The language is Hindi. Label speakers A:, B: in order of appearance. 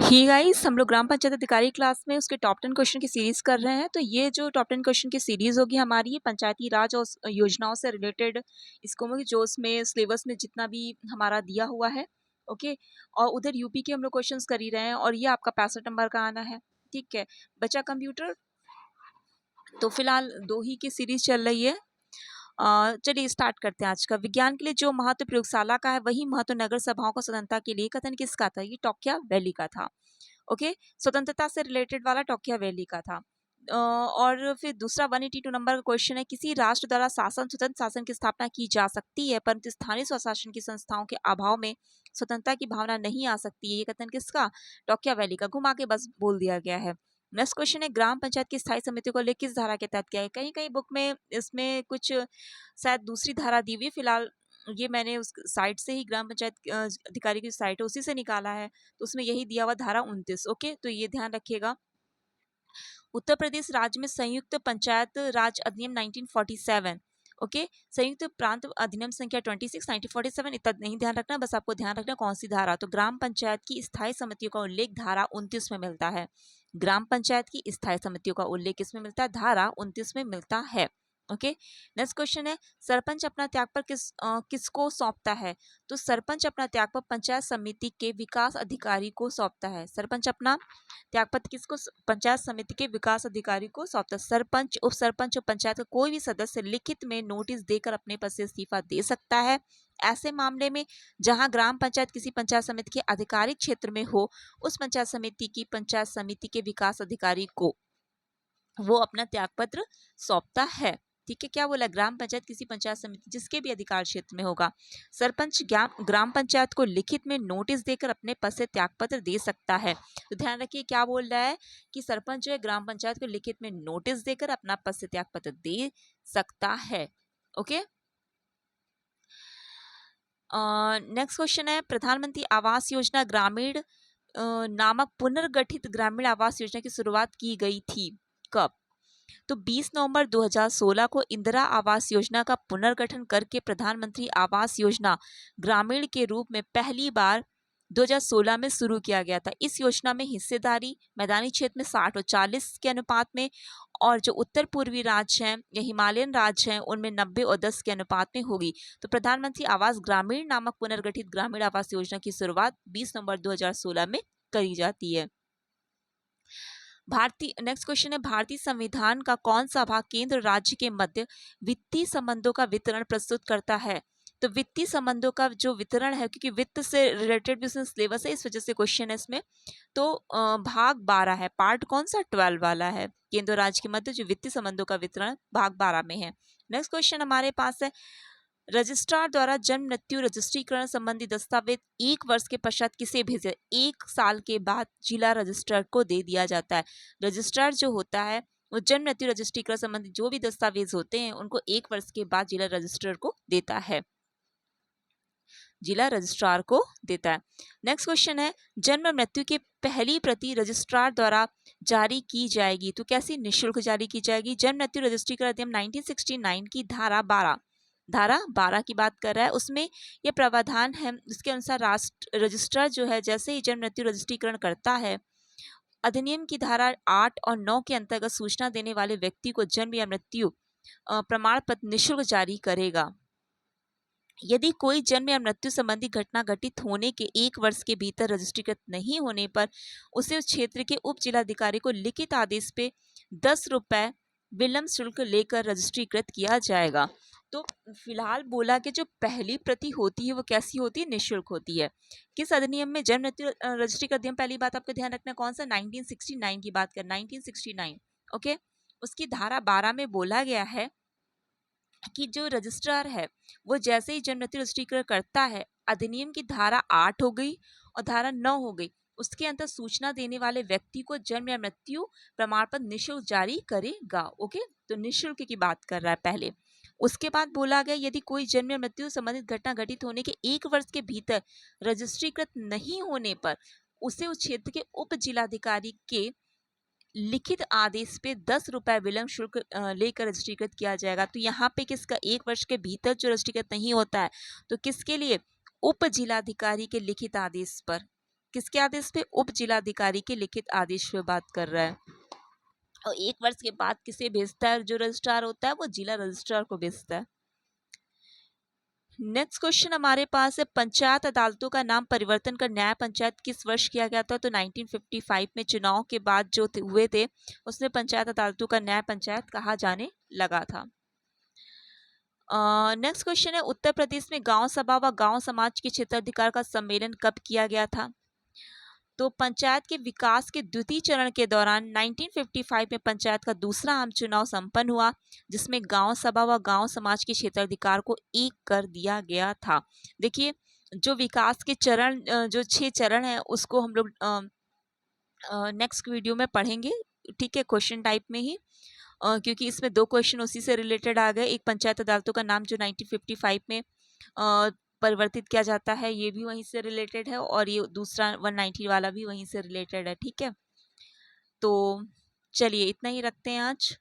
A: ही गाइस, हम लोग ग्राम पंचायत अधिकारी क्लास में उसके टॉप 10 क्वेश्चन की सीरीज कर रहे हैं। तो ये जो टॉप 10 क्वेश्चन की सीरीज होगी हमारी, ये पंचायती राज और योजनाओं से रिलेटेड इसको में जो उसमें सिलेबस में जितना भी हमारा दिया हुआ है, ओके। और उधर यूपी के हम लोग क्वेश्चंस कर ही रहे हैं और ये आपका 65 नंबर का आना है, ठीक है बच्चा कंप्यूटर। तो फिलहाल 2 ही की सीरीज चल रही है। चलिए स्टार्ट करते हैं आज का। विज्ञान के लिए जो महत्व प्रयोगशाला का है वही महत्व नगर सभाओं को स्वतंत्रता के लिए कथन किसका था? ये टोक्या वैली का था। ओके, स्वतंत्रता से रिलेटेड वाला टोक्या वैली का था। और फिर दूसरा 182 नंबर का क्वेश्चन है, किसी राष्ट्र द्वारा शासन स्वतंत्र शासन की स्थापना की जा सकती है परंतु स्थानीय स्वशासन की संस्थाओं के अभाव में स्वतंत्रता की भावना नहीं आ सकती है। ये कथन किसका? टोक्या वैली का। घुमा के बस बोल दिया गया है। नेक्स्ट क्वेश्चन है, ग्राम पंचायत की स्थायी समिति को लेकर किस धारा के तहत किया है? कहीं कहीं बुक में इसमें कुछ शायद दूसरी धारा दी हुई है। फिलहाल ये मैंने उस साइट से ही, ग्राम पंचायत अधिकारी की साइट है उसी से निकाला है, तो उसमें यही दिया हुआ धारा 29। ओके, तो ये ध्यान रखिएगा। उत्तर प्रदेश राज्य में संयुक्त पंचायत राज अधिनियम 1947, ओके, संयुक्त प्रांत अधिनियम संख्या 26 1947, इतना नहीं ध्यान रखना, बस आपको ध्यान रखना कौन सी धारा। तो ग्राम पंचायत की स्थायी समितियों का उल्लेख धारा 29 में मिलता है। ग्राम पंचायत की स्थायी समितियों का उल्लेख किसमें मिलता है? धारा 29 में मिलता है। ओके, नेक्स्ट क्वेश्चन है, सरपंच अपना त्यागपत्र किसको सौंपता है? तो सरपंच अपना त्यागपत्र पंचायत समिति के विकास अधिकारी को सौंपता है। सरपंच अपना त्यागपत्र किसको? पंचायत समिति के विकास अधिकारी को सौंपता है। सरपंच, उप सरपंच और पंचायत का कोई भी सदस्य लिखित में नोटिस देकर अपने पद से इस्तीफा दे सकता है। ऐसे मामले में जहां ग्राम पंचायत किसी पंचायत समिति के आधिकारिक क्षेत्र में हो, उस पंचायत समिति की पंचायत समिति के विकास अधिकारी को वो अपना त्यागपत्र सौंपता है। ठीक है, क्या बोला? ग्राम पंचायत किसी पंचायत समिति जिसके भी अधिकार क्षेत्र में होगा, सरपंच ग्राम पंचायत को लिखित में नोटिस देकर अपने पद से त्यागपत्र दे सकता है। तो ध्यान रखिए क्या बोल रहा है कि सरपंच जो है ग्राम पंचायत को लिखित में नोटिस देकर अपना पद से त्यागपत्र दे सकता है। ओके, नेक्स्ट क्वेश्चन है, प्रधानमंत्री आवास योजना ग्रामीण नामक पुनर्गठित ग्रामीण आवास योजना की शुरुआत की गई थी कब? तो 20 नवंबर 2016 को इंदिरा आवास योजना का पुनर्गठन करके प्रधानमंत्री आवास योजना ग्रामीण के रूप में पहली बार 2016 में शुरू किया गया था। इस योजना में हिस्सेदारी मैदानी क्षेत्र में 60 और 40 के अनुपात में, और जो उत्तर पूर्वी राज्य हैं या हिमालयन राज्य हैं उनमें 90 और 10 के अनुपात में होगी। तो प्रधानमंत्री आवास ग्रामीण नामक पुनर्गठित ग्रामीण आवास योजना की शुरुआत 20 नवंबर 2016 में करी जाती है। भारतीय, नेक्स्ट क्वेश्चन है, भारतीय संविधान का कौन सा भाग केंद्र राज्य के मध्य वित्तीय संबंधों का वितरण प्रस्तुत करता है? तो वित्तीय संबंधों का जो वितरण है, क्योंकि वित्त से रिलेटेड भी सिलेबस है इस वजह से क्वेश्चन है इसमें। तो भाग 12 है, पार्ट कौन सा? 12 वाला है। केंद्र राज्य के मध्य जो वित्तीय संबंधों का वितरण भाग 12 में है। नेक्स्ट क्वेश्चन हमारे पास है, रजिस्ट्रार द्वारा जन्म मृत्यु रजिस्ट्रीकरण संबंधी दस्तावेज 1 वर्ष के पश्चात किसे भेजे? 1 साल के बाद जिला रजिस्ट्रार को दे दिया जाता है। रजिस्ट्रार जो होता है वो जन्म मृत्यु रजिस्ट्रीकरण संबंधी जो भी दस्तावेज होते हैं उनको 1 वर्ष के बाद जिला रजिस्ट्रार को देता है, जिला रजिस्ट्रार को देता है। नेक्स्ट क्वेश्चन है, जन्म मृत्यु की पहली प्रति रजिस्ट्रार द्वारा जारी की जाएगी, तो कैसी? निःशुल्क जारी की जाएगी। जन्म मृत्यु रजिस्ट्रीकरण अधिनियम 1969 की धारा 12 की बात कर रहा है, उसमें यह प्रावधान है, इसके अनुसार राष्ट्र रजिस्ट्रार जो है जैसे ही जन्म मृत्यु रजिस्ट्रीकरण करता है, अधिनियम की धारा 8 और 9 के अंतर्गत सूचना देने वाले व्यक्ति को जन्म या मृत्यु प्रमाण पत्र निःशुल्क जारी करेगा। यदि कोई जन्म या मृत्यु संबंधी घटना घटित होने के 1 वर्ष के भीतर रजिस्ट्रीकृत नहीं होने पर उसे उस क्षेत्र के उप जिलाधिकारी को लिखित आदेश पे 10 रुपए विलम्ब शुल्क लेकर रजिस्ट्रीकृत किया जाएगा। तो फिलहाल बोला कि जो पहली प्रति होती है वो कैसी होती है? निःशुल्क होती है। किस अधिनियम में? जन्म मृत्यु रजिस्ट्री का अधिनियम, पहली बात आपको ध्यान रखना कौन सा? 1969 की बात कर, 1969। ओके, उसकी धारा 12 में बोला गया है कि जो रजिस्ट्रार है वो जैसे ही जन्म मृत्यु रजिस्ट्रीकरण करता है, अधिनियम की धारा 8 हो गई और धारा 9 हो गई, उसके अंदर सूचना देने वाले व्यक्ति को जन्म या मृत्यु प्रमाण पत्र निःशुल्क जारी करेगा। ओके, तो निःशुल्क की बात कर रहा है पहले। उसके बाद बोला गया, यदि कोई जन्म या मृत्यु संबंधित घटना घटित होने के 1 वर्ष के भीतर रजिस्ट्रीकृत नहीं होने पर उसे उस क्षेत्र के उप जिलाधिकारी के लिखित आदेश पे 10 रुपए विलम्ब शुल्क लेकर रजिस्ट्रीकृत किया जाएगा। तो यहाँ पे किसका? 1 वर्ष के भीतर जो रजिस्ट्रीकृत नहीं होता है, तो किसके लिए? उप जिलाधिकारी के लिखित आदेश पर किसके आदेश पे? उप जिलाधिकारी के लिखित आदेश पे बात कर रहा है। और 1 वर्ष के बाद किसे भेजता है? जो रजिस्ट्रार होता है वो जिला रजिस्ट्रार को भेजता है। नेक्स्ट क्वेश्चन हमारे पास है, पंचायत अदालतों का नाम परिवर्तन कर न्याय पंचायत किस वर्ष किया गया था? तो 1955 में चुनाव के बाद जो हुए थे उसमें पंचायत अदालतों का न्याय पंचायत कहा जाने लगा था। नेक्स्ट क्वेश्चन है, उत्तर प्रदेश में गांव सभा व गांव समाज के क्षेत्राधिकार का सम्मेलन कब किया गया था? तो पंचायत के विकास के द्वितीय चरण के दौरान 1955 में पंचायत का दूसरा आम चुनाव संपन्न हुआ, जिसमें गांव सभा व गांव समाज के क्षेत्राधिकार को एक कर दिया गया था। देखिए, जो विकास के चरण, जो 6 चरण है उसको हम लोग नेक्स्ट वीडियो में पढ़ेंगे, ठीक है, क्वेश्चन टाइप में ही, क्योंकि इसमें 2 क्वेश्चन उसी से रिलेटेड आ गए। एक पंचायत अदालतों का नाम जो 1955 में परिवर्तित किया जाता है, ये भी वहीं से रिलेटेड है, और ये दूसरा 190 वाला भी वहीं से रिलेटेड है, ठीक है। तो चलिए इतना ही रखते हैं आज।